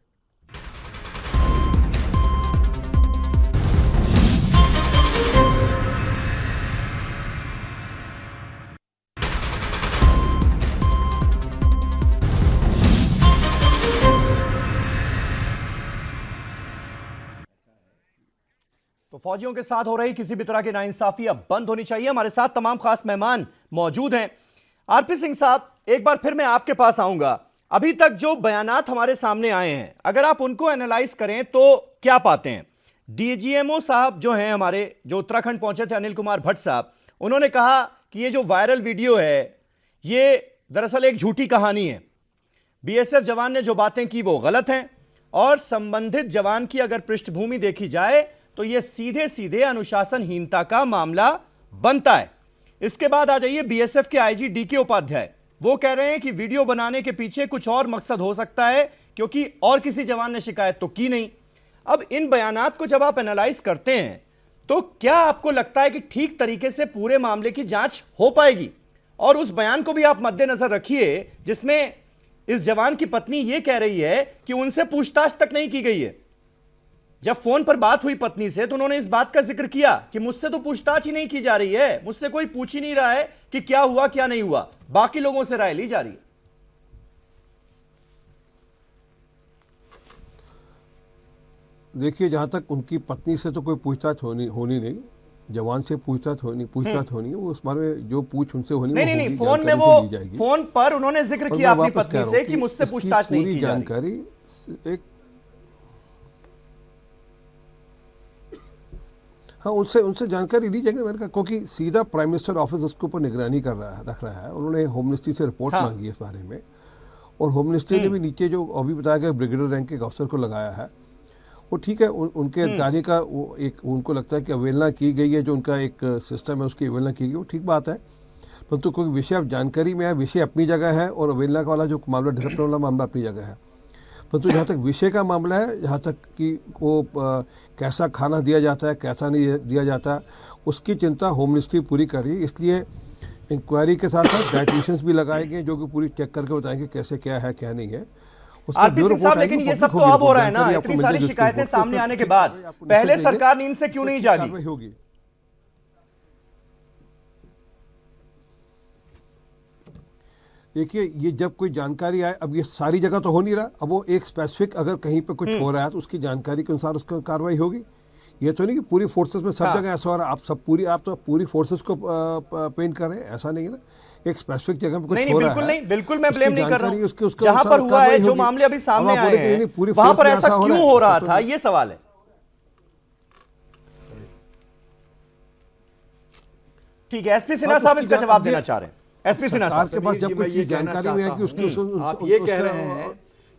तो फौजियों के साथ हो रही किसी भी तरह की नाइंसाफी अब बंद होनी चाहिए। हमारे साथ तमाम खास मेहमान मौजूद हैं। आरपी सिंह साहब, एक बार फिर मैं आपके पास आऊंगा। अभी तक जो बयानात हमारे सामने आए हैं, अगर आप उनको एनालाइज करें तो क्या पाते हैं? डीजीएमओ साहब जो हैं हमारे, जो उत्तराखंड पहुंचे थे, अनिल कुमार भट्ट साहब, उन्होंने कहा कि ये जो वायरल वीडियो है ये दरअसल एक झूठी कहानी है। बीएसएफ जवान ने जो बातें की वो गलत हैं, और संबंधित जवान की अगर पृष्ठभूमि देखी जाए तो यह सीधे सीधे अनुशासनहीनता का मामला बनता है। इसके बाद आ जाइए बीएसएफ के आईजी डीके उपाध्याय, वो कह रहे हैं कि वीडियो बनाने के पीछे कुछ और मकसद हो सकता है, क्योंकि और किसी जवान ने शिकायत तो की नहीं। अब इन बयानात को जब आप एनालाइज करते हैं तो क्या आपको लगता है कि ठीक तरीके से पूरे मामले की जांच हो पाएगी? और उस बयान को भी आप मद्देनजर रखिए जिसमें इस जवान की पत्नी यह कह रही है कि उनसे पूछताछ तक नहीं की गई है। जब फोन पर बात हुई पत्नी से तो उन्होंने इस बात का जिक्र किया कि मुझसे तो पूछताछ ही नहीं की जा रही है, मुझसे कोई पूछ ही नहीं रहा है कि क्या हुआ क्या नहीं हुआ, बाकी लोगों से राय ली जा रही है। देखिए, जहां तक उनकी पत्नी से तो कोई पूछताछ होनी नहीं, जवान से पूछताछ होनी है। वो उस बारे में जो पूछ उनसे होनी नहीं, फोन में वो फोन पर उन्होंने जिक्र किया अपनी पत्नी से कि मुझसे पूछताछ नहीं की जा रही। जानकारी एक, हाँ, उनसे जानकारी ली जाएगी मैंने कहा, क्योंकि सीधा प्राइम मिनिस्टर ऑफिस उसके ऊपर निगरानी रख रहा है। उन्होंने होम मिनिस्ट्री से रिपोर्ट मांगी है इस बारे में, और होम मिनिस्ट्री ने भी नीचे जो अभी बताया गया ब्रिगेडियर रैंक के एक अफसर को लगाया है। वो ठीक है, उनके अधिकारी का वो एक उनको लगता है कि अवहेलना की गई है, जो उनका एक सिस्टम है उसकी अवहेलना की गई, वो ठीक बात है। परंतु कोई विषय अब जानकारी में है, विषय अपनी जगह है, और अवहेलना वाला जो मामला, डिसिप्लिन वाला मामला अपनी जगह है। परंतु जहाँ तक विषय का मामला है, जहाँ तक कि वो कैसा खाना दिया जाता है, कैसा नहीं दिया जाता, उसकी चिंता होम मिनिस्ट्री पूरी कर रही है। इसलिए इंक्वायरी के साथ साथ डायटीशियंस भी लगाए गए जो कि पूरी चेक करके बताएंगे कैसे क्या है क्या नहीं है। आरपी सिंह साहब, लेकिन ये सब तो अब हो रहा है ना, इतनी सारी शिकायतें सामने आने के बाद पहले सरकार नींद से क्यों नहीं जागी? होगी। देखिए, ये जब कोई जानकारी आए, अब ये सारी जगह तो हो नहीं रहा, अब वो एक स्पेसिफिक अगर कहीं पे कुछ हो रहा है तो उसकी जानकारी के अनुसार उसकी कार्रवाई होगी। ये तो नहीं कि पूरी फोर्सेस में सब जगह ऐसा हो रहा है, आप तो पूरी फोर्सेस को पेंट कर रहे हैं, ऐसा नहीं है ना। एक स्पेसिफिक जगह पे कुछ हो रहा है, बिल्कुल मैं ब्लेम नहीं कर रहा हूं। जहां पर हुआ है, जो मामले अभी सामने आए हैं, वहां पर ऐसा क्यों हो रहा था, ये सवाल है। ठीक है, एसपी सिन्हा साहब इसका जवाब देना चाह रहे हैं। एसपी सिन्हा साहब के पास जब कोई चीज जानकारी में है कि उसकी आप ये कह रहे हैं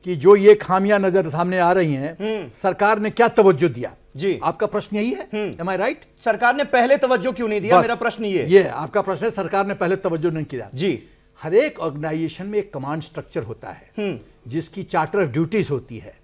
कि जो ये खामियां नजर सामने आ रही हैं, सरकार ने क्या तवज्जो दिया? जी, आपका प्रश्न यही है, एम आई राइट? सरकार ने पहले तवज्जो क्यों नहीं दिया, मेरा प्रश्न ये आपका प्रश्न है, सरकार ने पहले तवज्जो नहीं किया। जी, हर एक ऑर्गेनाइजेशन में एक कमांड स्ट्रक्चर होता है जिसकी चार्टर ऑफ ड्यूटीज होती है।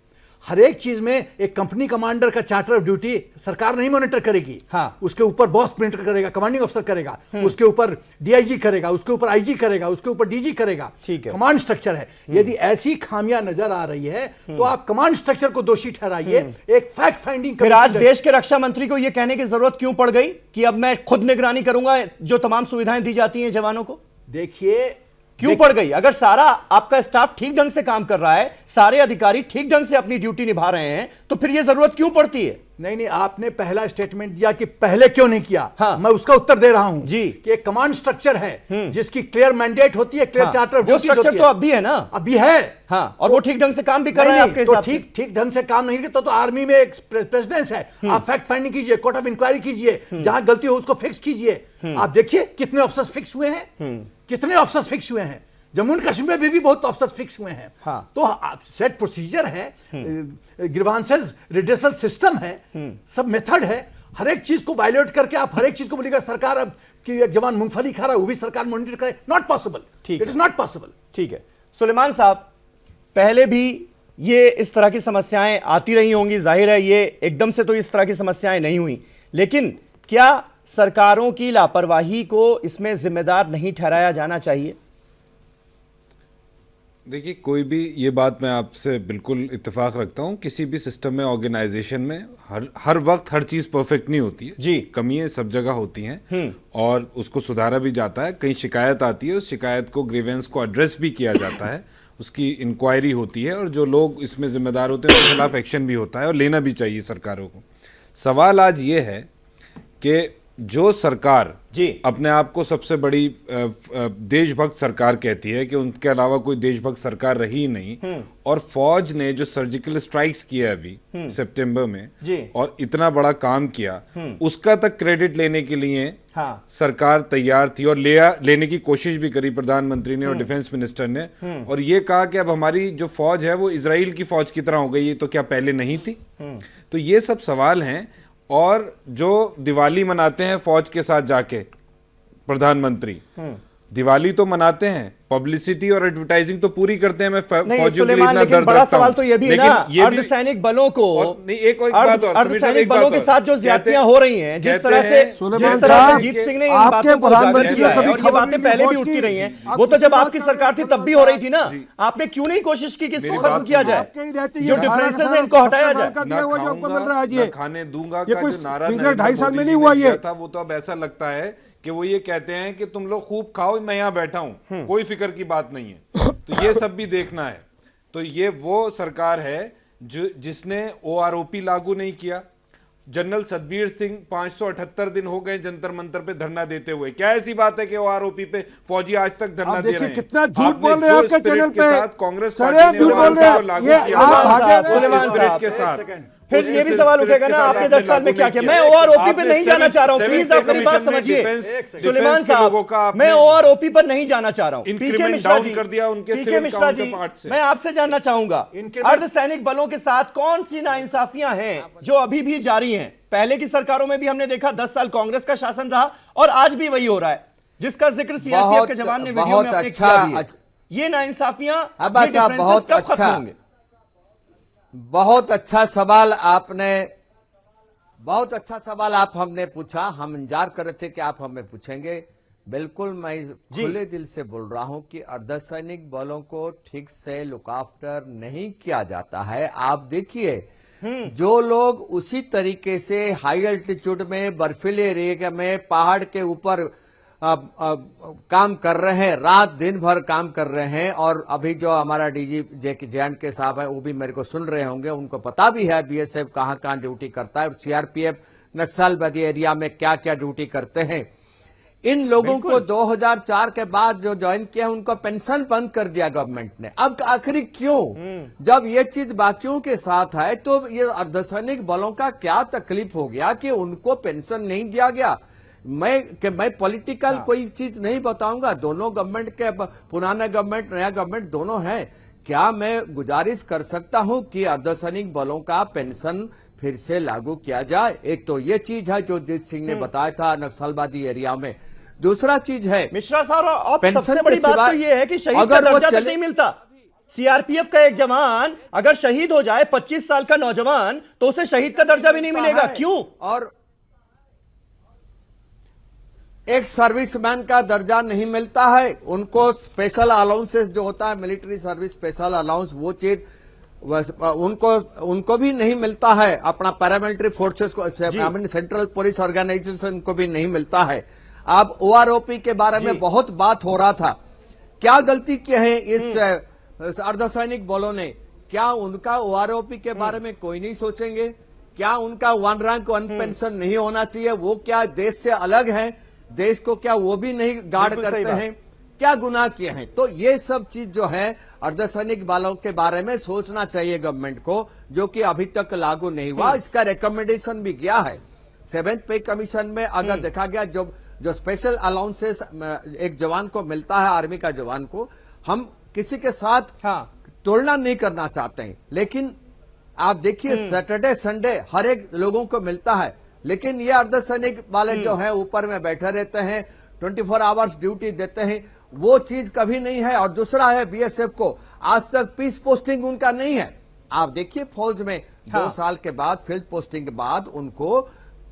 हर एक चीज में एक कंपनी कमांडर का चार्टर ऑफ ड्यूटी सरकार नहीं मॉनिटर करेगी। हाँ। उसके ऊपर बॉस मॉनिटर करेगा, कमांडिंग अफसर करेगा, उसके ऊपर डीआईजी करेगा, उसके ऊपर आईजी करेगा, उसके ऊपर डीजी करेगा। ठीक है, कमांड स्ट्रक्चर है। यदि ऐसी खामियां नजर आ रही है तो आप कमांड स्ट्रक्चर को दोषी ठहराइए, एक फैक्ट फाइंडिंग। फिर आज देश के रक्षा मंत्री को यह कहने की जरूरत क्यों पड़ गई कि अब मैं खुद निगरानी करूंगा जो तमाम सुविधाएं दी जाती हैं जवानों को? देखिए क्यों पड़ गई? अगर सारा आपका स्टाफ ठीक ढंग से काम कर रहा है, सारे अधिकारी ठीक ढंग से अपनी ड्यूटी निभा रहे हैं, तो फिर यह जरूरत क्यों पड़ती है? नहीं, आपने पहला स्टेटमेंट दिया कि पहले क्यों नहीं किया। हाँ। मैं उसका उत्तर दे रहा हूं जी कि एक कमांड स्ट्रक्चर है जिसकी क्लियर मैंडेट होती है, क्लियर चार्टर ऑफ ड्यूटीज होती है। स्ट्रक्चर तो अब भी है ना? अभी है। हाँ, और वो ठीक ढंग से काम भी कर रहा है आपके हिसाब से? ठीक ढंग से काम नहीं करते तो आर्मी में एक प्रेसिडेंस है। आप फैक्ट फाइंडिंग कीजिए, कोर्ट ऑफ इंक्वायरी कीजिए, जहां गलती हो उसको फिक्स कीजिए। आप देखिए कितने ऑफिसर्स फिक्स हुए हैं, कितने ऑफिसर्स फिक्स हुए हैं। जम्मू एंड कश्मीर में भी बहुत ऑफिसर्स फिक्स हुए हैं। हाँ। तो सेट प्रोसीजर है, ग्रीवांसेस रिड्रेसल सिस्टम है, सब मेथड है। हर एक चीज को वायलेट करके आप हर एक चीज को बोलिएगा सरकार अब कि एक जवान मूंगफली खा रहा है वो भी सरकार मॉनिटर करे, नॉट पॉसिबल। ठीक, इट इज नॉट पॉसिबल। ठीक है सुलेमान साहब, पहले भी ये इस तरह की समस्याएं आती रही होंगी, जाहिर है ये एकदम से तो इस तरह की समस्याएं नहीं हुई, लेकिन क्या सरकारों की लापरवाही को इसमें जिम्मेदार नहीं ठहराया जाना चाहिए? देखिए, कोई भी, ये बात मैं आपसे बिल्कुल इत्तेफाक रखता हूँ, किसी भी सिस्टम में, ऑर्गेनाइजेशन में हर वक्त हर चीज़ परफेक्ट नहीं होती है जी, कमियां सब जगह होती हैं और उसको सुधारा भी जाता है। कहीं शिकायत आती है, उस शिकायत को, ग्रीवेंस को एड्रेस भी किया जाता है, उसकी इंक्वायरी होती है और जो लोग इसमें जिम्मेदार होते हैं उनके खिलाफ एक्शन भी होता है और लेना भी चाहिए सरकारों को। सवाल आज ये है कि जो सरकार जी अपने आप को सबसे बड़ी देशभक्त सरकार कहती है कि उनके अलावा कोई देशभक्त सरकार रही ही नहीं, और फौज ने जो सर्जिकल स्ट्राइक्स किया अभी सितंबर में जी, और इतना बड़ा काम किया, उसका तक क्रेडिट लेने के लिए हाँ, सरकार तैयार थी और लेने की कोशिश भी करी प्रधानमंत्री ने और डिफेंस मिनिस्टर ने, और ये कहा कि अब हमारी जो फौज है वो इजराइल की फौज की तरह हो गई है, तो क्या पहले नहीं थी? तो ये सब सवाल हैं। और जो दिवाली मनाते हैं फौज के साथ जाके प्रधानमंत्री, दिवाली तो मनाते हैं, पब्लिसिटी और एडवर्टाइजिंग तो पूरी करते हैं। मैं फौजियों के लिए इतना दर्द बड़ा रखता सवाल तो ये भी है ना, अर्धसैनिक बलों को, अर्धसैनिक बलों के साथ जो ज्यादतियां हो रही हैं, जिस तरह से जीत सिंह ने इन बातों को उजागर किया है, और ये बातें पहले भी उठती रही हैं, वो तो जब आपकी सरकार थी तब भी हो रही थी ना। आपने क्यों नहीं कोशिश की कि इसको खत्म किया जाए, जो डिफरेंसेस है इनको हटाया जाए? खाने दूंगा का जो नारा 2.5 साल में नहीं हुआ ये था, वो तो अब ऐसा लगता है कि वो ये कहते हैं कि तुम लोग खूब खाओ, मैं यहां बैठा हूं, कोई फिक्र की बात नहीं है। तो ये सब भी देखना है। तो ये वो सरकार है जिसने OROP लागू नहीं किया। जनरल सतबीर सिंह 578 दिन हो गए जंतर मंतर पे धरना देते हुए। क्या ऐसी बात है कि OROP पे फौजी आज तक धरना दे रहे हैं? कितना झूठ बोल रहे हैं आपके चैनल पे। कांग्रेस पार्टी ने लागू किया के साथ। फिर ये भी सवाल उठेगा ना, आपने 10 साल में क्या किया? मैं OROP पे नहीं जाना चाह रहा हूं, प्लीज आप मेरी बात समझिए सुलेमान साहब, मैं OROP पर नहीं जाना चाह रहा हूं। पीके मिश्रा जी, मैं आपसे जानना चाहूंगा, अर्धसैनिक बलों के साथ कौन सी नाइंसाफियां हैं जो अभी भी जारी हैं? पहले की सरकारों में भी हमने देखा 10 साल कांग्रेस का शासन रहा और आज भी वही हो रहा है, जिसका जिक्र सीआरपीएफ के जवान ने वीडियो में अपने किया भी है। ये नाइंसाफियां, ये डिफरेंसेस कब खत्म होंगे? बहुत अच्छा सवाल आपने, बहुत अच्छा सवाल आप हमने पूछा। हम इंतजार कर रहे थे कि आप हमें पूछेंगे। बिल्कुल, मैं खुले दिल से बोल रहा हूं कि अर्धसैनिक बलों को ठीक से लुक आफ्टर नहीं किया जाता है। आप देखिए, जो लोग उसी तरीके से हाई अल्टीट्यूड में, बर्फीले एरिया में, पहाड़ के ऊपर काम कर रहे हैं, रात दिन भर काम कर रहे हैं। और अभी जो हमारा डीजी जे.के. साहब है वो भी मेरे को सुन रहे होंगे, उनको पता भी है बीएसएफ कहाँ कहाँ ड्यूटी करता है और सीआरपीएफ नक्सलवादी एरिया में क्या क्या ड्यूटी करते हैं। इन लोगों को 2004 के बाद जो ज्वाइन किया उनको पेंशन बंद कर दिया गवर्नमेंट ने। अब आखिर क्यों? जब ये चीज बाकियों के साथ है तो ये अर्धसैनिक बलों का क्या तकलीफ हो गया कि उनको पेंशन नहीं दिया गया? मैं पॉलिटिकल कोई चीज नहीं बताऊंगा, दोनों गवर्नमेंट के, पुराना गवर्नमेंट नया गवर्नमेंट दोनों है। क्या मैं गुजारिश कर सकता हूं कि अर्धसैनिक बलों का पेंशन फिर से लागू किया जाए? एक तो ये चीज है जो जीत सिंह ने बताया था नक्सलवादी एरिया में। दूसरा चीज है मिश्रा साहब, सबसे बड़ी बात तो ये है कि शहीद का दर्जा तक नहीं मिलता। सीआरपीएफ का एक जवान अगर शहीद हो जाए, 25 साल का नौजवान, तो उसे शहीद का दर्जा भी नहीं मिलेगा। क्यों? और एक सर्विसमैन का दर्जा नहीं मिलता है, उनको स्पेशल अलाउंसेस जो होता है, मिलिट्री सर्विस स्पेशल अलाउंस, वो चीज उनको भी नहीं मिलता है। अपना पैरामिलिट्री फोर्सेस को, सेंट्रल पुलिस ऑर्गेनाइजेशन को भी नहीं मिलता है। अब ओआरओपी के बारे में बहुत बात हो रहा था। क्या गलती की है इस अर्धसैनिक बलों ने? क्या उनका ओआरओपी के बारे में कोई नहीं सोचेंगे? क्या उनका 1 रैंक 1 पेंशन नहीं होना चाहिए? वो क्या देश से अलग है? देश को क्या वो भी नहीं गार्ड करते हैं? क्या गुनाह किए हैं? तो ये सब चीज जो है अर्धसैनिक बलों के बारे में सोचना चाहिए गवर्नमेंट को, जो कि अभी तक लागू नहीं हुआ। इसका रिकमेंडेशन भी गया है 7th पे कमीशन में। अगर देखा गया जो स्पेशल अलाउंसेस एक जवान को मिलता है, आर्मी का जवान को, हम किसी के साथ तुलना नहीं करना चाहते हैं, लेकिन आप देखिए सैटरडे संडे हर एक लोगों को मिलता है, लेकिन ये अर्धसैनिक वाले जो है ऊपर में बैठे रहते हैं, 24 आवर्स ड्यूटी देते हैं, वो चीज कभी नहीं है। और दूसरा है बीएसएफ को आज तक पीस पोस्टिंग उनका नहीं है। आप देखिए फौज में 2 साल के बाद फील्ड पोस्टिंग के बाद उनको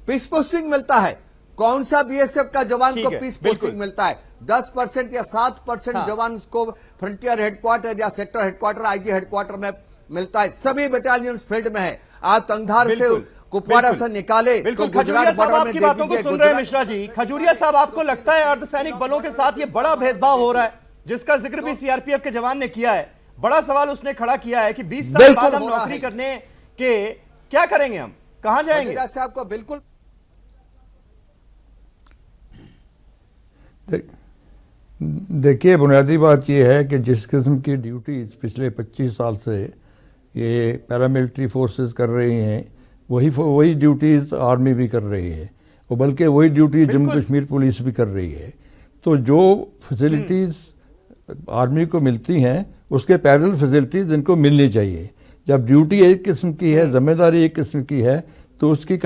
पीस पोस्टिंग मिलता है। कौन सा बीएसएफ का जवान को पीस पोस्टिंग मिलता है? 10% या 7% जवान को फ्रंटियर हेडक्वार्टर या सेक्टर हेडक्वार्टर, आईजी हेडक्वार्टर में मिलता है। सभी बटालियन फील्ड में है। आज तंगधार से कुपवाड़ा से निकाले तो गुजरात बॉर्डर में बातों को सुन रहे हैं मिश्रा जी। खजूरिया साहब, आपको लगता है अर्धसैनिक बलों के साथ ये बड़ा भेदभाव हो रहा है, जिसका जिक्र भी सीआरपीएफ के जवान ने किया है? बड़ा सवाल उसने खड़ा किया है कि 20 साल बाद हम नौकरी करने के क्या करेंगे, हम कहां जाएंगे? साहब को बिल्कुल देखिए, बुनियादी बात यह है कि जिस किस्म की ड्यूटीज पिछले 25 साल से ये पैरामिलिट्री फोर्सेस कर रही हैं, वही ड्यूटीज़ आर्मी भी कर रही है, और बल्कि वही ड्यूटी जम्मू कश्मीर पुलिस भी कर रही है। तो जो फैसिलिटीज़ आर्मी को मिलती हैं उसके पैरेलल फैसिलिटीज़ इनको मिलनी चाहिए। जब ड्यूटी एक किस्म की है, जिम्मेदारी एक किस्म की है, तो उनके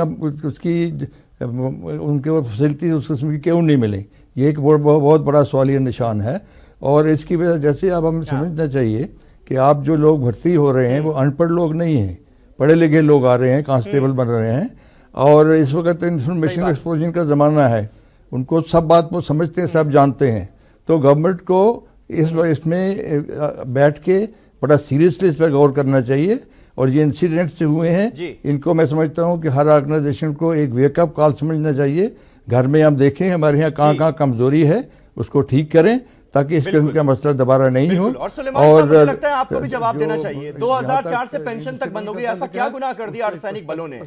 फैसिलिटीज़ उस किस्म की क्यों नहीं मिले? ये एक बहुत बड़ा सवालिया निशान है। और इसकी वजह जैसे अब हमें समझना चाहिए कि आप जो लोग भर्ती हो रहे हैं वो अनपढ़ लोग नहीं हैं, पढ़े लिखे लोग आ रहे हैं, कांस्टेबल बन रहे हैं। और इस वक्त इंफॉर्मेशन एक्सपोजर का ज़माना है, उनको सब बात वो समझते हैं, सब जानते हैं। तो गवर्नमेंट को इसमें बैठ के बड़ा सीरियसली इस पर गौर करना चाहिए। और ये इंसिडेंट से हुए हैं, इनको मैं समझता हूँ कि हर ऑर्गेनाइजेशन को एक वेकअप कॉल समझना चाहिए। घर में हम देखें हमारे यहाँ कहाँ कमजोरी है, उसको ठीक करें ताकि इस किस्म का मसला दोबारा नहीं हो। और मुझे लगता है आपको भी जवाब देना चाहिए। 2004 से पेंशन तक बंद हो गई, ऐसा क्या गुनाह कर दिया अर्धसैनिक बलों ने?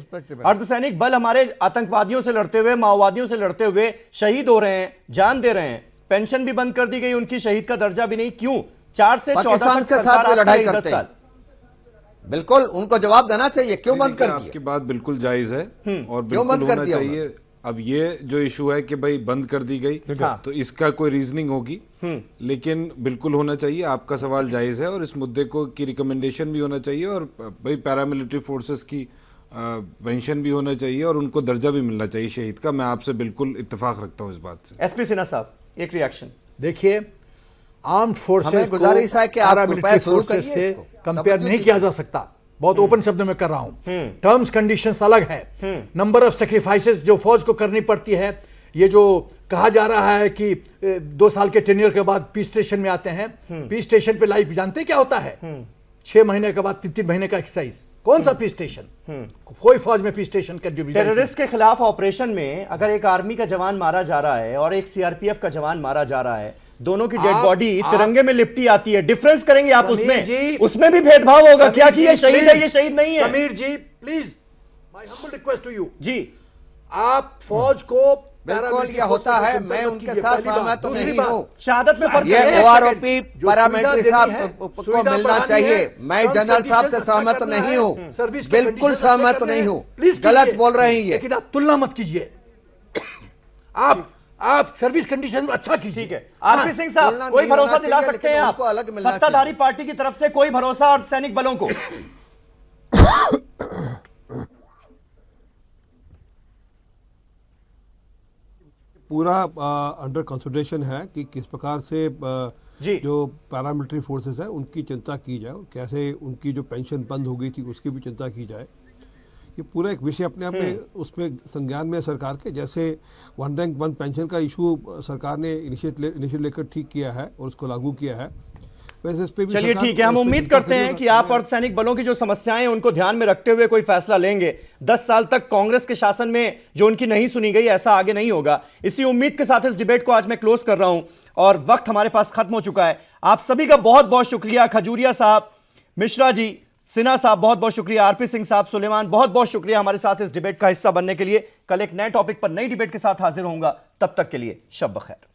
अर्धसैनिक बल हमारे आतंकवादियों से लड़ते हुए, माओवादियों से लड़ते हुए शहीद हो रहे हैं, जान दे रहे हैं, पेंशन भी बंद कर दी गई उनकी, शहीद का दर्जा भी नहीं। क्यों? 4 से 14 के साथ लड़ाई करते हैं। बिल्कुल उनको जवाब देना चाहिए, क्यों बंद कर दिया? आपकी बात बिल्कुल जायज है और बिल्कुल होना चाहिए। अब ये जो इशू है कि भाई बंद कर दी गई, तो इसका कोई रीजनिंग होगी, लेकिन बिल्कुल होना चाहिए। आपका सवाल जायज है और इस मुद्दे को की रिकमेंडेशन भी होना चाहिए, और भाई पैरामिलिट्री फोर्सेस की पेंशन भी होना चाहिए और उनको दर्जा भी मिलना चाहिए शहीद का। मैं आपसे बिल्कुल इत्तेफाक रखता हूं इस बात से। एसपी सिन्हा साहब, एक रिएक्शन। देखिए, आर्म्ड फोर्सेस को पैरामिलिट्री फोर्सेस से कंपेयर नहीं किया जा सकता। बहुत ओपन शब्द में कर रहा हूं। टर्म्स कंडीशंस अलग है, नंबर ऑफ सेक्रीफाइसेस जो फौज को करनी पड़ती है। ये जो कहा जा रहा है कि 2 साल के टेन्योर के बाद पीस स्टेशन में आते हैं, पीस स्टेशन पे लाइफ जानते क्या होता है? 6 महीने के बाद 3 महीने का एक्सरसाइज, कौन सा पीस स्टेशन? कोई फौज में पीस स्टेशन का टेररिस्ट के खिलाफ ऑपरेशन में अगर एक आर्मी का जवान मारा जा रहा है और एक सीआरपीएफ का जवान मारा जा रहा है, दोनों की डेड बॉडी तिरंगे में लिपटी आती है, डिफरेंस करेंगे आप उसमें भी भेदभाव होगा क्या कि ये शहीद है, ये शहीद नहीं है? Sameer ji please, my humble request to you जी, आप फौज को बिल्कुल ये होता है, मैं उनके साथ सहमत नहीं हूँ। शहादत में फर्क ये ओआरओपी पैरामिलिट्री साहब को मिलना चाहिए। मैं जनरल साहब से सहमत नहीं हूँ, बिल्कुल सहमत नहीं हूँ, गलत बोल रहे हैं ये। लेकिन आप तुलना मत कीजिए, आप सर्विस कंडीशन अच्छा कीजिए। ठीक है आरपी सिंह साहब, कोई भरोसा दिला सकते हैं आप सत्ताधारी पार्टी की तरफ से, कोई भरोसा सैनिक बलों को? पूरा अंडर कंसिडरेशन है कि किस प्रकार से जो पैरामिलिट्री फोर्सेस है उनकी चिंता की जाए, कैसे उनकी जो पेंशन बंद हो गई थी उसकी भी चिंता की जाए। ये पूरा एक विषय अपने आप में उसमें संज्ञान में सरकार के, जैसे वन रैंक वन पेंशन का इशू सरकार ने इनिशिएटिव लेकर ठीक किया है और उसको लागू किया है, वैसे इस पे भी चलिए ठीक है, हम उम्मीद करते हैं कि आप अर्धसैनिक बलों की जो समस्याएं हैं उनको ध्यान में रखते हुए कोई फैसला लेंगे। 10 साल तक कांग्रेस के शासन में जो उनकी नहीं सुनी गई, ऐसा आगे नहीं होगा। इसी उम्मीद के साथ इस डिबेट को आज मैं क्लोज कर रहा हूं और वक्त हमारे पास खत्म हो चुका है। आप सभी का बहुत बहुत शुक्रिया। खजूरिया साहब, मिश्रा जी, सिन्हा साहब बहुत बहुत शुक्रिया, आरपी सिंह साहब, सुलेमान बहुत बहुत शुक्रिया हमारे साथ इस डिबेट का हिस्सा बनने के लिए। कल एक नए टॉपिक पर नई डिबेट के साथ हाजिर होऊंगा, तब तक के लिए शब बखैर।